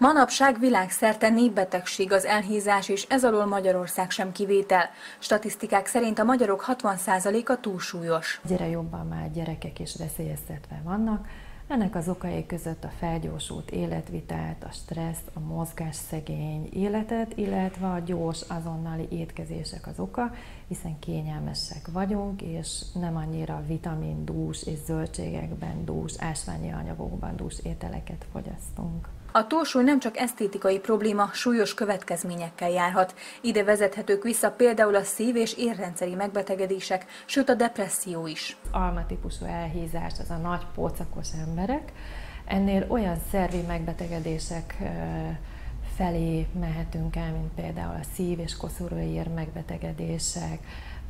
Manapság világszerte népbetegség az elhízás, és ez alól Magyarország sem kivétel. Statisztikák szerint a magyarok 60%-a túlsúlyos. Egyre jobban már gyerekek is veszélyeztetve vannak. Ennek az okai között a felgyorsult életvitelt, a stresszt, a mozgásszegény életet, illetve a gyors, azonnali étkezések az oka, hiszen kényelmesek vagyunk, és nem annyira vitamindús és zöldségekben dús, ásványi anyagokban dús ételeket fogyasztunk. A túlsúly nem csak esztétikai probléma, súlyos következményekkel járhat. Ide vezethetők vissza például a szív- és érrendszeri megbetegedések, sőt a depresszió is. Alma-típusú elhízás, az a nagy pócakos emberek. Ennél olyan szervi megbetegedések felé mehetünk el, mint például a szív- és koszorúér megbetegedések,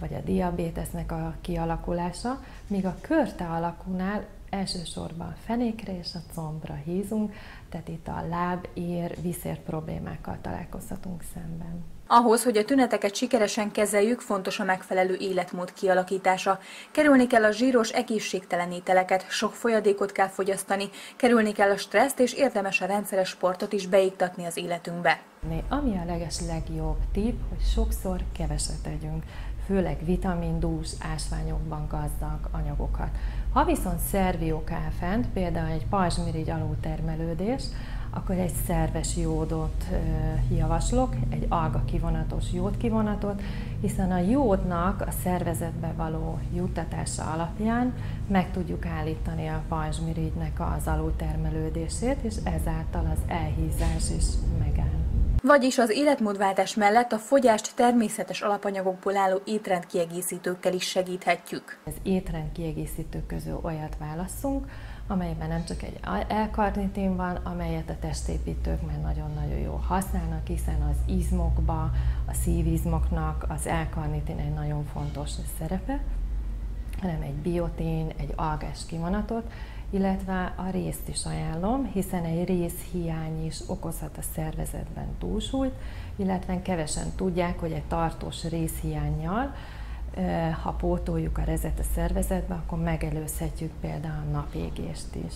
vagy a diabétesznek a kialakulása, míg a körte alakúnál elsősorban a fenékre és a combra hízunk, tehát itt a láb, ér, vízért problémákkal találkozhatunk szemben. Ahhoz, hogy a tüneteket sikeresen kezeljük, fontos a megfelelő életmód kialakítása. Kerülni kell a zsíros, egészségtelen ételeket, sok folyadékot kell fogyasztani, kerülni kell a stresszt, és érdemes a rendszeres sportot is beiktatni az életünkbe. Ami a legjobb tipp, hogy sokszor keveset tegyünk, főleg vitamindús, ásványokban gazdag anyagokat. Ha viszont szervi ok áll fent, például egy pajzsmirigy alultermelődés, akkor egy szerves jódot javaslok, egy alga kivonatos jódkivonatot, hiszen a jódnak a szervezetbe való juttatása alapján meg tudjuk állítani a pajzsmirigynek az alultermelődését, és ezáltal az elhízás is megáll. Vagyis az életmódváltás mellett a fogyást természetes alapanyagokból álló étrendkiegészítőkkel is segíthetjük. Az étrendkiegészítők közül olyat válasszunk, amelyben nem csak egy L-karnitin van, amelyet a testépítők már nagyon-nagyon jól használnak, hiszen az izmokba, a szívizmoknak az L-karnitin egy nagyon fontos szerepe, hanem egy biotin, egy algás kivonatot, illetve a részt is ajánlom, hiszen egy részhiány is okozhat a szervezetben túlsúlyt, illetve kevesen tudják, hogy egy tartós részhiánnyal, ha pótoljuk a rezet a szervezetbe, akkor megelőzhetjük például a napégést is.